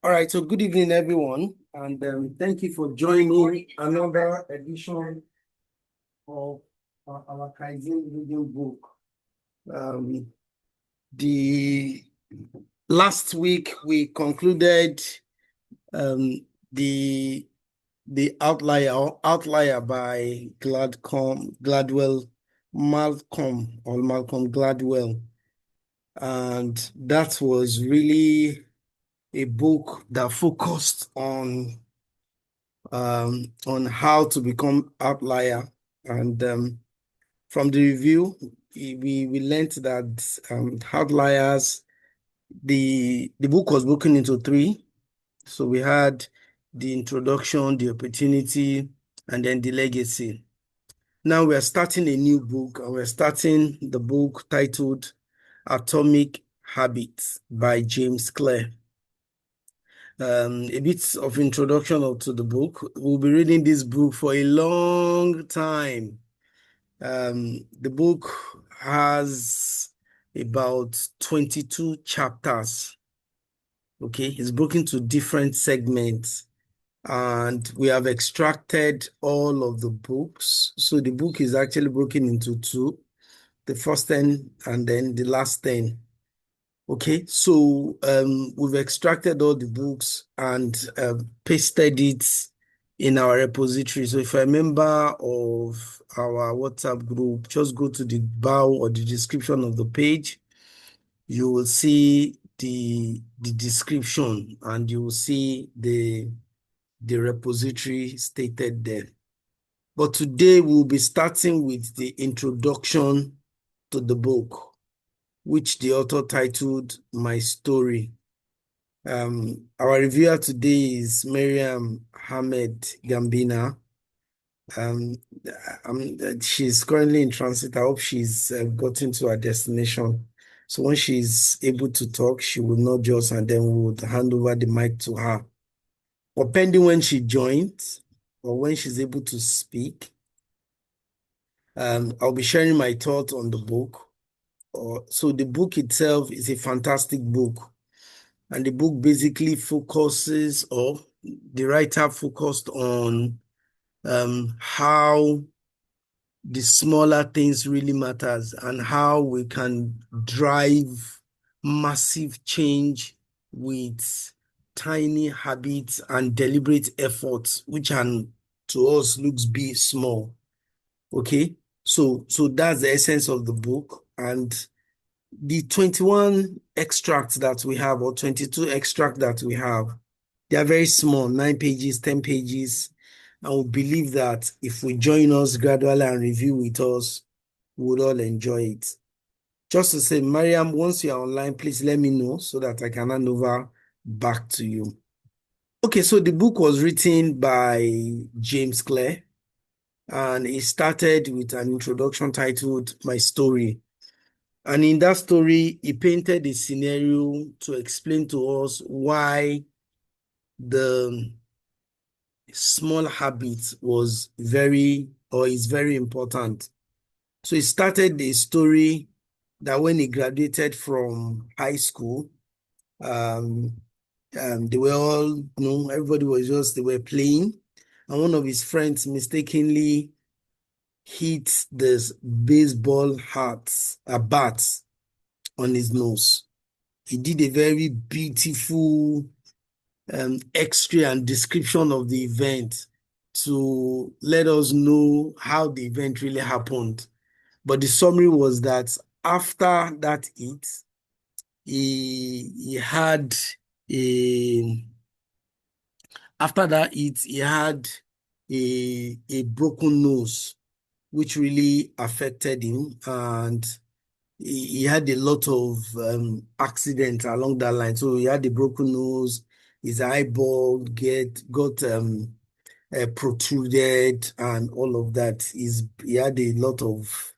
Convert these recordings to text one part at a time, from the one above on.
All right, so good evening, everyone, and thank you for joining another edition of our Kaizen reading book. The last week we concluded the outlier by Malcolm Gladwell, and that was really a book that focused on how to become outlier. And from the review, we learned that outliers, the book was broken into three. So we had the introduction, the opportunity, and then the legacy. Now we're starting a new book, and we're starting the book titled Atomic Habits by James Clear. A bit of introduction to the book. We'll be reading this book for a long time. The book has about 22 chapters. Okay, it's broken to different segments, and we have extracted all of the books. So the book is actually broken into two, the first 10 and then the last 10. Okay, so we've extracted all the books and pasted it in our repository. So if you're a member of our WhatsApp group, just go to the bio or the description of the page. You will see the description, and you will see the repository stated there. But today we'll be starting with the introduction to the book, which the author titled My Story. Our reviewer today is Miriam Ahmed Gambina. She's currently in transit. I hope she's gotten to her destination. So when she's able to talk, she will nudge us, and then we would hand over the mic to her. Or pending when she joins or when she's able to speak, I'll be sharing my thoughts on the book. So the book itself is a fantastic book. And the book basically focuses, or the writer focused on how the smaller things really matters and how we can drive massive change with tiny habits and deliberate efforts, which can to us looks big, small. Okay, so that's the essence of the book. And the 21 extracts that we have, or 22 extracts that we have, they are very small, 9 pages, 10 pages. And we believe that if we join us gradually and review with us, we would all enjoy it. Just to say, Mariam, once you are online, please let me know so that I can hand over back to you. Okay, so the book was written by James Clear, and it started with an introduction titled My Story. And in that story, he painted a scenario to explain to us why the small habit is very important. So he started the story that when he graduated from high school, they were all, everybody was they were playing, and one of his friends mistakenly hit this baseball bat on his nose. He did a very beautiful X-ray and description of the event to let us know how the event really happened. But the summary was that after that hit, he had a broken nose, which really affected him, and he had a lot of accidents along that line. So he had a broken nose, his eyeball got protruded, and all of that. He had a lot of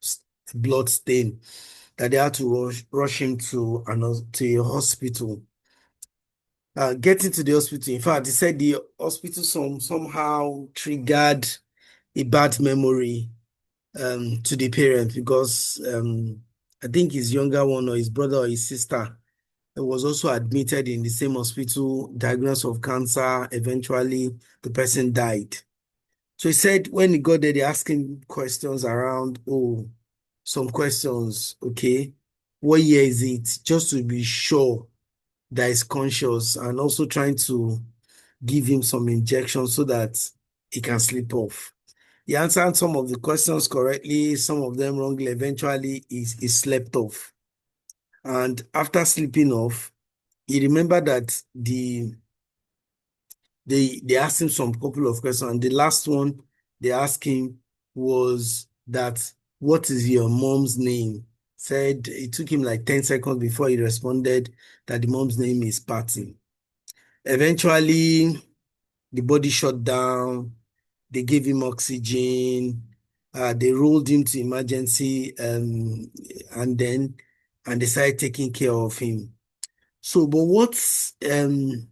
blood stain that they had to rush him to a hospital. Getting to the hospital, in fact, he said the hospital somehow triggered a bad memory to the parents, because I think his younger one, or his brother or his sister, was also admitted in the same hospital, diagnosed of cancer. Eventually, the person died. So he said when he got there, they asked him questions around, some questions, okay, what year is it? Just to be sure that he's conscious, and also trying to give him some injections so that he can sleep off. He answered some of the questions correctly, some of them wrongly. Eventually, he slept off. And after sleeping off, he remembered that they asked him some couple of questions, and the last one they asked him was that, what is your mom's name? Said it took him like 10 seconds before he responded that the mom's name is Patty. Eventually, the body shut down. They gave him oxygen. They rolled him to emergency, and they started taking care of him. So, but what's in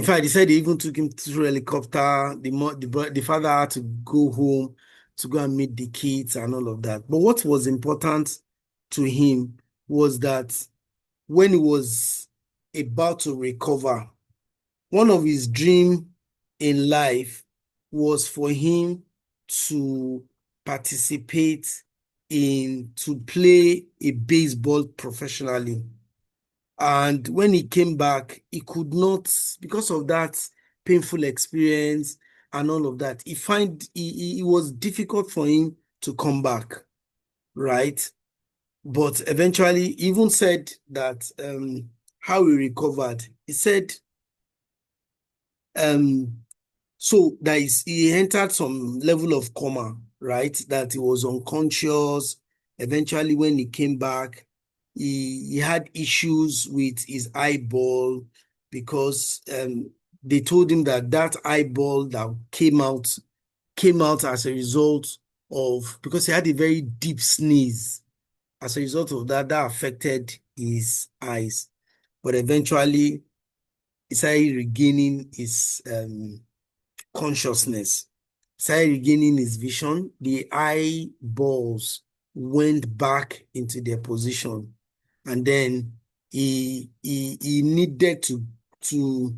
fact, they said they even took him through helicopter. The father had to go home to go and meet the kids and all of that. But what was important to him was that when he was about to recover, one of his dreams in life was for him to to play a baseball professionally. And when he came back, he could not, because of that painful experience and all of that, it was difficult for him to come back, right? But eventually, he even said that how he recovered. He said, so that he entered some level of coma, right? That he was unconscious. Eventually, when he came back, he had issues with his eyeball because they told him that eyeball that came out as a result of, because he had a very deep sneeze. As a result of that affected his eyes. But eventually, he started regaining his consciousness, started regaining his vision. The eyeballs went back into their position, and then he needed to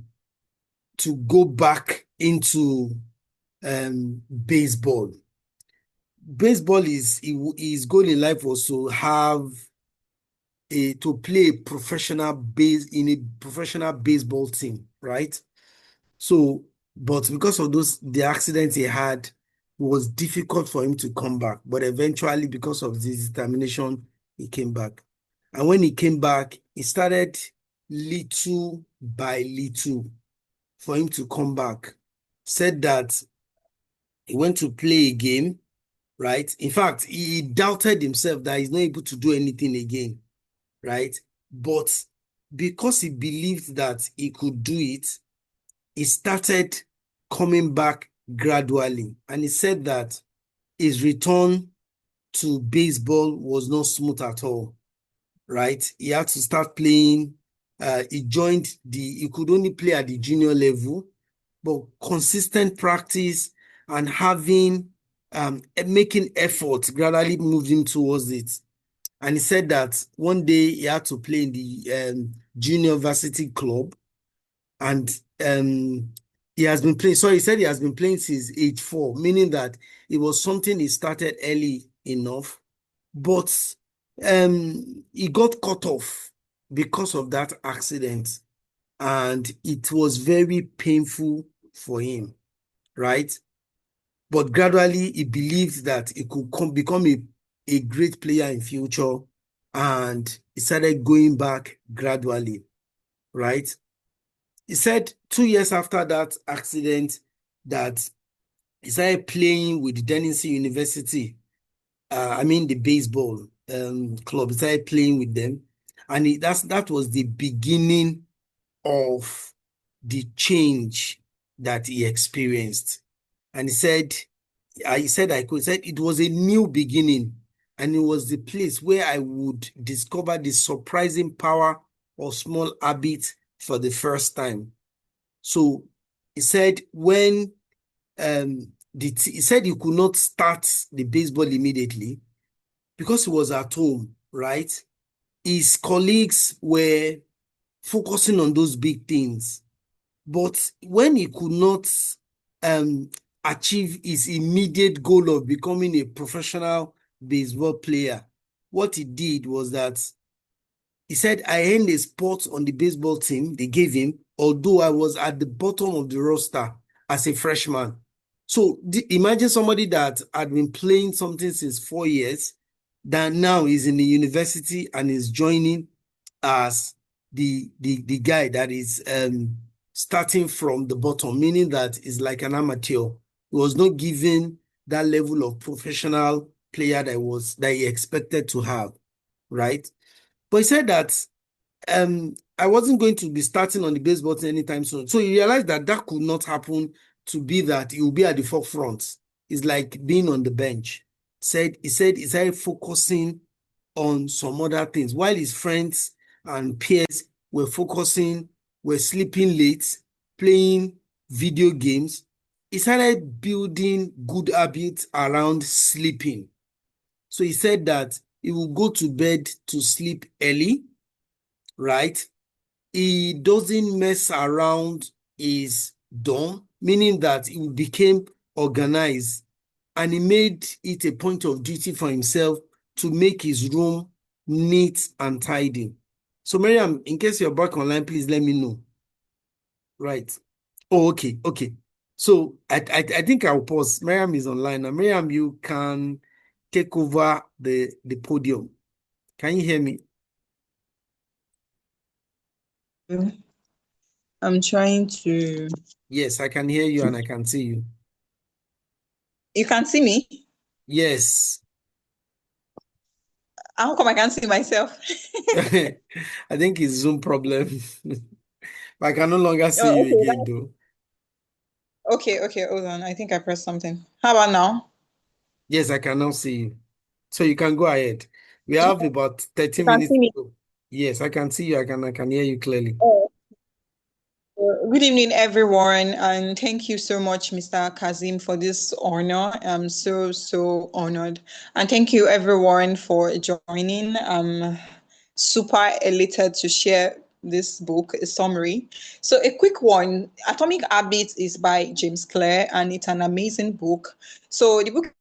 go back into baseball. Baseball his goal in life was to play in a professional baseball team, right? So, but because of the accident he had, it was difficult for him to come back. But eventually, because of this determination, he came back. And when he came back, he started little by little for him to come back. Said that he went to play a game, right? In fact, he doubted himself that he's not able to do anything again, right? But because he believed that he could do it, he started coming back gradually. And he said that his return to baseball was not smooth at all, right? He had to start playing. He could only play at the junior level, but consistent practice and making efforts gradually moved him towards it. And he said that one day he had to play in the junior varsity club, and he has been playing. So he said he has been playing since age 4, meaning that it was something he started early enough, but he got cut off because of that accident, and it was very painful for him, right? But gradually he believed that he could become a great player in future, and he started going back gradually, right? He said 2 years after that accident that he started playing with the Denison University. The baseball club. He started playing with them, and that was the beginning of the change that he experienced. And he said it was a new beginning, and it was the place where I would discover the surprising power of small habits for the first time. So he said he said he could not start the baseball immediately because he was at home, right? His colleagues were focusing on those big things. But when he could not um, achieve his immediate goal of becoming a professional baseball player, what he did was that he said, I earned a spot on the baseball team they gave him, although I was at the bottom of the roster as a freshman. So imagine somebody that had been playing something since 4 years, that now is in the university and is joining as the guy that is starting from the bottom, meaning that is like an amateur. He was not given that level of professional player that he expected to have, right? But he said that I wasn't going to be starting on the baseball team anytime soon. So he realized that that could not happen to be that he will be at the forefront. It's like being on the bench. He started focusing on some other things while his friends and peers were sleeping late, playing video games. He started building good habits around sleeping. So he said that he will go to bed to sleep early, right? He doesn't mess around his dorm, meaning that he became organized and he made it a point of duty for himself to make his room neat and tidy. So, Miriam, in case you're back online, please let me know. Right. Oh, okay, okay. So I think I'll pause. Miriam is online. Now, Miriam, you can take over the podium. Can you hear me? I'm trying to. Yes, I can hear you and I can see you. You can see me? Yes. How come I can't see myself? I think it's Zoom problem. But I can no longer see Oh, you okay. again, though. Okay, hold on. I think I pressed something. How about now? Yes, I can now see you. So you can go ahead. We You have about 30 can minutes see to me. go. Yes, I can see you. I can hear you clearly. Oh, good evening, everyone, and thank you so much, Mr. Kazim, for this honor. I'm so honored. And thank you, everyone, for joining. I'm super elated to share this book, a summary. So, a quick one. Atomic Habits is by James Clear, and it's an amazing book. So, the book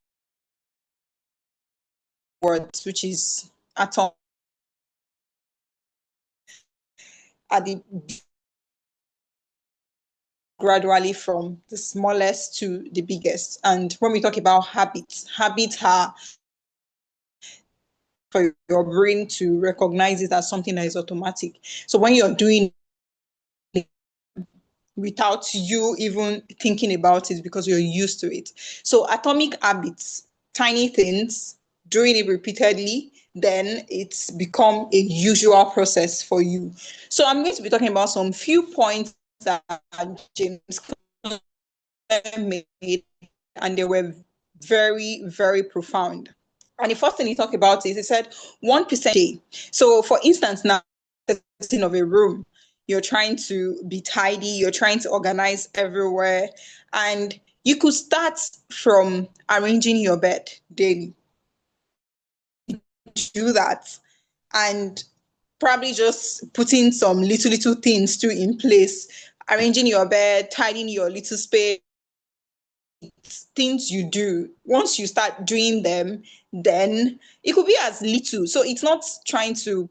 words, which is atom at the gradually from the smallest to the biggest. And when we talk about habits are for your brain to recognize it as something that is automatic. So when you're doing it without you even thinking about it because you're used to it. So atomic habits, tiny things, doing it repeatedly, then it's become a usual process for you. So I'm going to be talking about some few points that James made, and they were very profound. And the first thing he talked about is he said 1% day. So, for instance, now setting of a room, you're trying to be tidy, you're trying to organize everywhere, and you could start from arranging your bed daily. Do that, and probably just putting some little things too in place, arranging your bed, tidying your little space, things you do. Once you start doing them, then it could be as little. So it's not trying to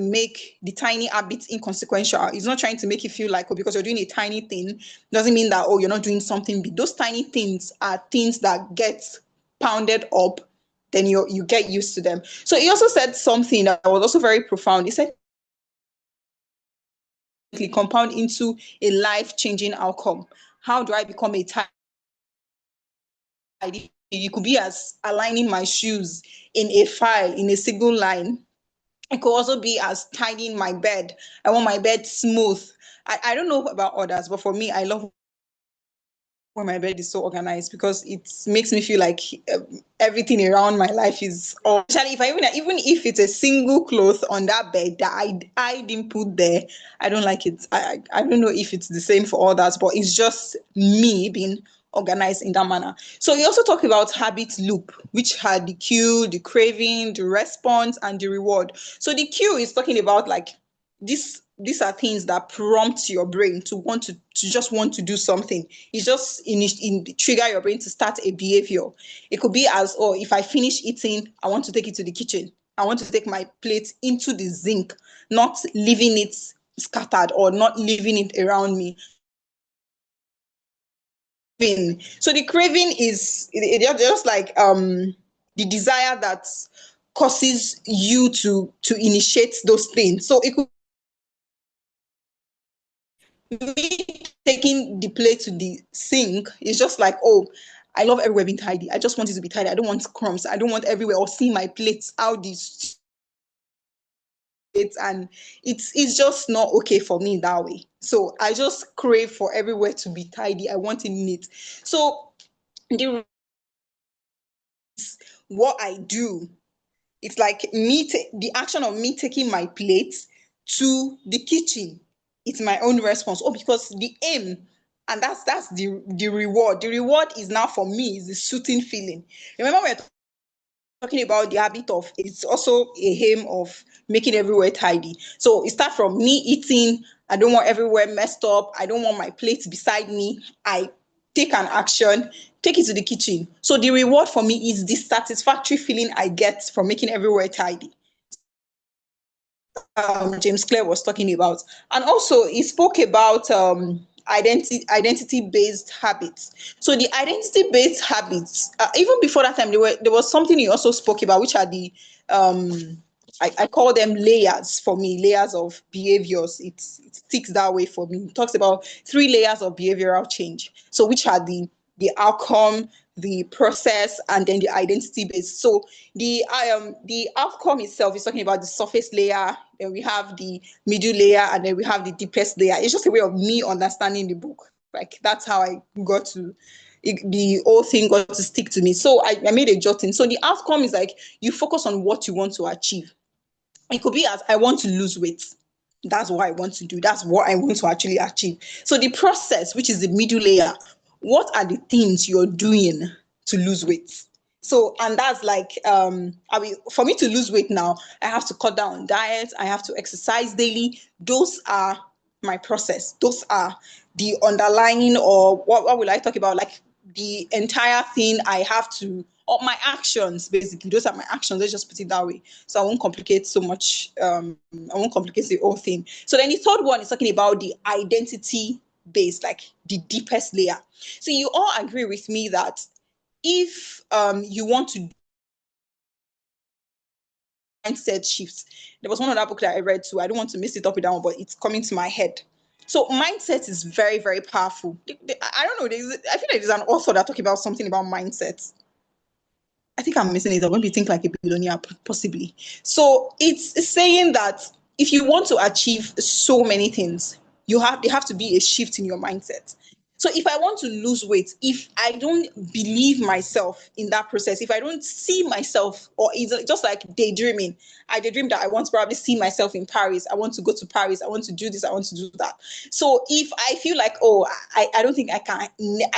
make the tiny habits inconsequential. It's not trying to make you feel like, oh, because you're doing a tiny thing doesn't mean that, oh, you're not doing something big. Those tiny things are things that get pounded up, then you get used to them. So he also said something that was also very profound. He said compound into a life-changing outcome. How do I become a tidy? It could be as aligning my shoes in a file in a single line. It could also be as tidying my bed. I want my bed smooth. I don't know about others, but for me, I love when my bed is so organized because it makes me feel like everything around my life is especially if I even if it's a single cloth on that bed that I didn't put there. I don't like it. I don't know if it's the same for others, but it's just me being organized in that manner. So he also talked about habit loop, which had the cue, the craving, the response, and the reward. So the cue is talking about like this these are things that prompt your brain to just want to do something. It's just trigger your brain to start a behavior. It could be as, oh, if I finish eating, I want to take it to the kitchen. I want to take my plate into the zinc, not leaving it scattered or not leaving it around me. So the craving is just like the desire that causes you to initiate those things. So it could be taking the plate to the sink. It's just like, oh, I love everywhere being tidy. I just want it to be tidy. I don't want crumbs. I don't want everywhere or see my plates out these. And it's just not okay for me that way. So I just crave for everywhere to be tidy. I want it neat. So what I do, it's like the action of me taking my plate to the kitchen. It's my own response. Oh, because the aim, and that's the reward. The reward is now for me is the soothing feeling. Remember, we're talking about the habit of, it's also a aim of making everywhere tidy. So it starts from me eating. I don't want everywhere messed up. I don't want my plate beside me. I take an action, take it to the kitchen. So the reward for me is the satisfactory feeling I get from making everywhere tidy. James Clear was talking about. And also he spoke about identity-based habits. So the identity-based habits, even before that time, there was something he also spoke about, which are the I call them layers for me, layers of behaviors. It sticks that way for me. It talks about 3 layers of behavioral change. So which are the outcome, the process, and then the identity base. So the outcome itself is talking about the surface layer, then we have the middle layer, and then we have the deepest layer. It's just a way of me understanding the book. Like that's how I got to the whole thing got to stick to me. So I made a jotting. So the outcome is like you focus on what you want to achieve. It could be as I want to lose weight. That's what I want to do. That's what I want to actually achieve. So the process, which is the middle layer, what are the things you're doing to lose weight? So, and that's like, for me to lose weight now, I have to cut down on diet. I have to exercise daily. Those are my process. Those are the underlying, or what will I talk about? Like the entire thing I have to, or my actions, basically. Those are my actions. Let's just put it that way. So I won't complicate so much. I won't complicate the whole thing. So then the third one is talking about the identity base, like the deepest layer. So you all agree with me that if you want to mindset shifts, there was one other book that I read too. I don't want to mix it up with that one, but it's coming to my head. So mindset is very, very powerful. I don't know. I feel like there's an author that talking about something about mindset. I think I'm missing it. I'm going to think like a billionaire, possibly. So it's saying that if you want to achieve so many things, they have to be a shift in your mindset. So if I want to lose weight, if I don't believe myself in that process, if I don't see myself, or it's just like daydreaming, I daydream that I want to probably see myself in Paris. I want to go to Paris. I want to do this. I want to do that. So if I feel like, oh, I don't think I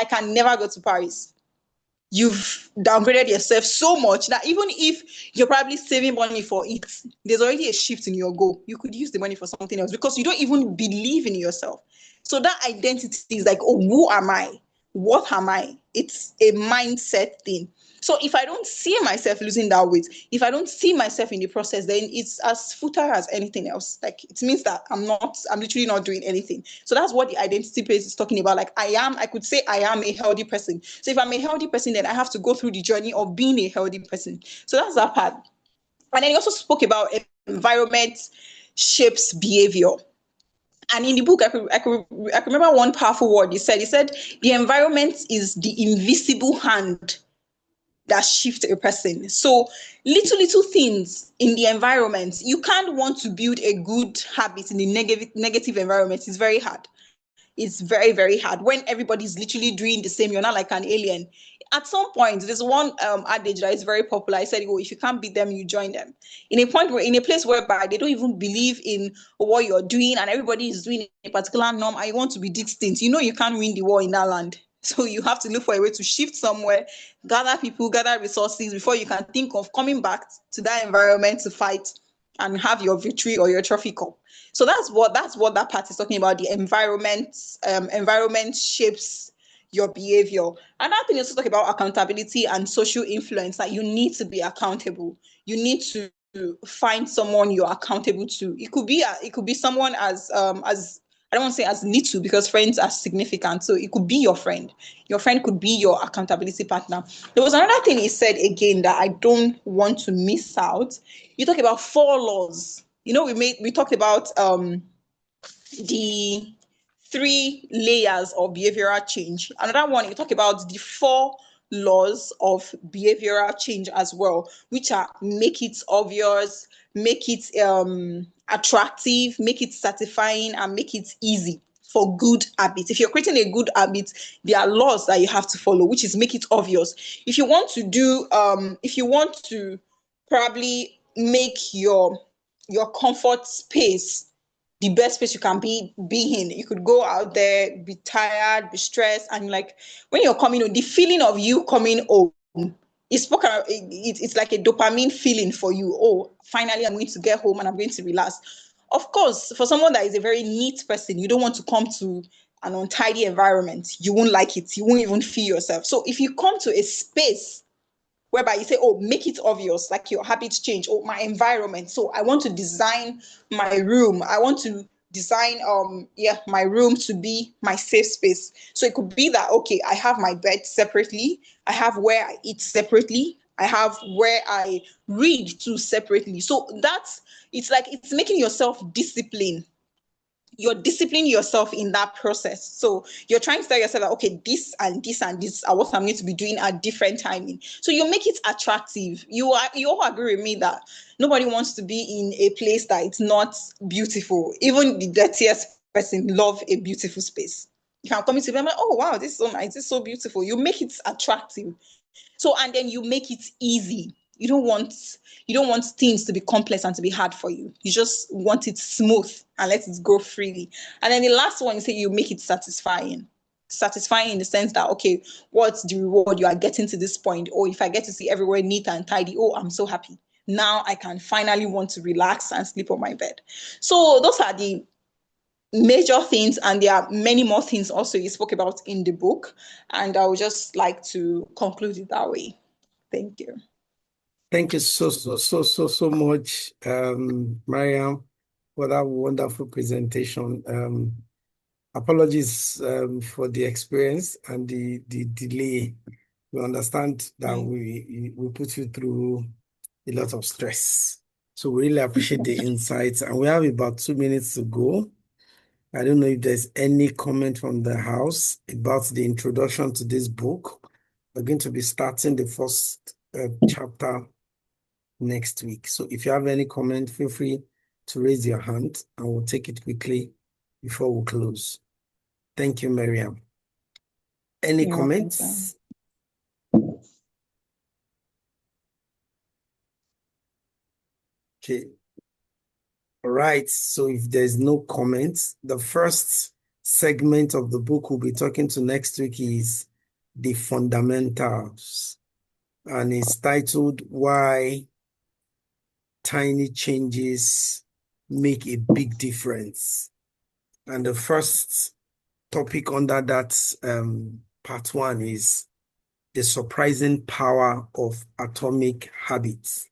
can never go to Paris, you've downgraded yourself so much that even if you're probably saving money for it, there's already a shift in your goal. You could use the money for something else because you don't even believe in yourself. So that identity is like, oh, who am I? What am I? It's a mindset thing. So if I don't see myself losing that weight, if I don't see myself in the process, then it's as futile as anything else. Like it means that I'm literally not doing anything. So that's what the identity base is talking about. Like I could say I am a healthy person. So if I'm a healthy person, then I have to go through the journey of being a healthy person. So that's that part. And then he also spoke about environment shapes behavior. And in the book, I could remember one powerful word he said. He said, the environment is the invisible hand that shift a person. So little things in the environment, you can't want to build a good habit in the negative environment. It's very hard. It's very, very hard. When everybody's literally doing the same, you're not like an alien. At some point, there's one adage that is very popular. I said, oh, if you can't beat them, you join them. In a place whereby they don't even believe in what you're doing and everybody is doing a particular norm and you want to be distinct, you know you can't win the war in that land. So you have to look for a way to shift somewhere, gather people, gather resources before you can think of coming back to that environment to fight and have your victory or your trophy cup. So that's what that part is talking about. The environment shapes your behavior. Another thing is to talk about accountability and social influence. That you need to be accountable. You need to find someone you're accountable to. It could be someone as I don't want to say as little, because friends are significant. So it could be your friend. Your friend could be your accountability partner. There was another thing he said again that I don't want to miss out. You talk about 4 laws. We talked about the 3 layers of behavioral change. Another one, you talk about the 4 laws of behavioral change as well, which are: make it obvious, make it attractive, make it satisfying, and make it easy for good habits. If you're creating a good habit, there are laws that you have to follow, which is: make it obvious. If you want to probably make your comfort space the best space you can be in. You could go out there, be tired, be stressed, and like when you're coming home, the feeling of you coming home it's like a dopamine feeling for you. Oh, finally I'm going to get home and I'm going to relax. Of course, for someone that is a very neat person, you don't want to come to an untidy environment. You won't like it. You won't even feel yourself. So if you come to a space whereby you say, oh, make it obvious, like your habits change, oh, my environment. So I want to design my room. I want to design my room to be my safe space. So it could be that, okay, I have my bed separately, I have where I eat separately, I have where I read to separately. So it's making yourself discipline. You're disciplining yourself in that process. So you're trying to tell yourself that, okay, this and this and this are what I'm going to be doing at different timing. So you make it attractive. You all agree with me that nobody wants to be in a place that it's not beautiful. Even the dirtiest person love a beautiful space. You can come into them like, oh wow, this is so nice, this is so beautiful. You make it attractive. So, and then you make it easy. You don't want things to be complex and to be hard for you. You just want it smooth and let it go freely. And then the last one, you say you make it satisfying. Satisfying in the sense that, okay, what's the reward? You are getting to this point. Oh, if I get to see everywhere neat and tidy, oh, I'm so happy. Now I can finally want to relax and sleep on my bed. So those are the major things, and there are many more things also you spoke about in the book. And I would just like to conclude it that way. Thank you. Thank you so much, Mariam, for that wonderful presentation. Apologies for the experience and the delay. We understand that we put you through a lot of stress. So we really appreciate the insights. And we have about 2 minutes to go. I don't know if there's any comment from the house about the introduction to this book. We're going to be starting the first chapter next week. So if you have any comment, feel free to raise your hand and we'll take it quickly before we close. Thank you, Mariam. Any You're comments? Okay. All right. So if there's no comments, the first segment of the book we'll be talking to next week is the fundamentals. And it's titled Why Tiny Changes Make a Big Difference. And the first topic under that part 1 is the surprising power of atomic habits.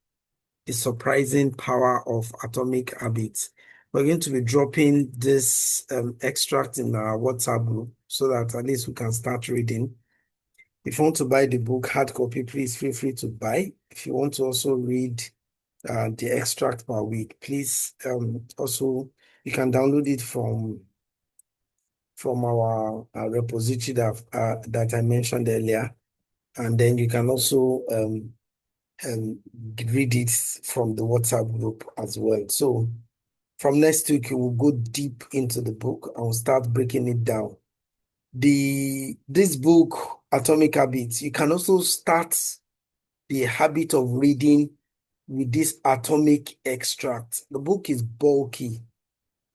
The surprising power of atomic habits. We're going to be dropping this extract in our WhatsApp group so that at least we can start reading. If you want to buy the book, hard copy, please feel free to buy. If you want to also read the extract per week, please also, you can download it from our repository that I mentioned earlier. And then you can also read it from the WhatsApp group as well. So from next week, we'll go deep into the book and we'll start breaking it down. This book, Atomic Habits, you can also start the habit of reading with this atomic extract. The book is bulky.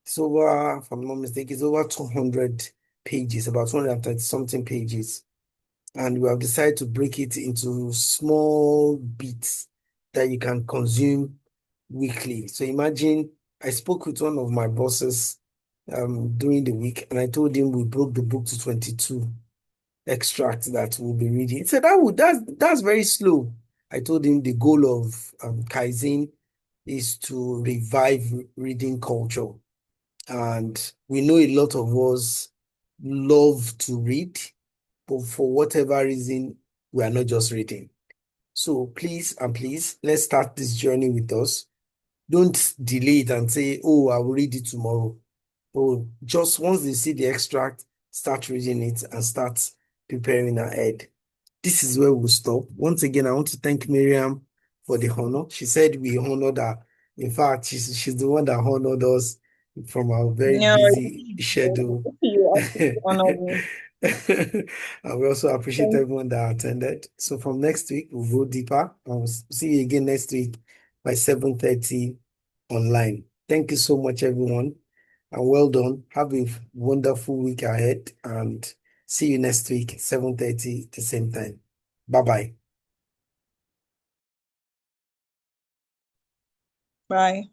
It's over, if I'm not mistaken, it's over 200 pages, about 230 something pages. And we have decided to break it into small bits that you can consume weekly. So imagine I spoke with one of my bosses during the week, and I told him we broke the book to 22 extracts that we'll be reading. He said that's very slow. I told him the goal of Kaizen is to revive reading culture. And we know a lot of us love to read, but for whatever reason, we are not just reading. So please and please, let's start this journey with us. Don't delay it and say, oh, I will read it tomorrow. Oh, just once they see the extract, start reading it and start preparing ahead. This is where we'll stop. Once again, I want to thank Miriam for the honor. She said we honored her. In fact, she's the one that honored us from our very No, busy schedule. you actually And honor me. we also appreciate Thank everyone that attended. So from next week, we'll go deeper. And we'll see you again next week by 7:30 online. Thank you so much, everyone. And well done. Have a wonderful week ahead. And see you next week, 7:30 the same time. Bye-bye. Bye.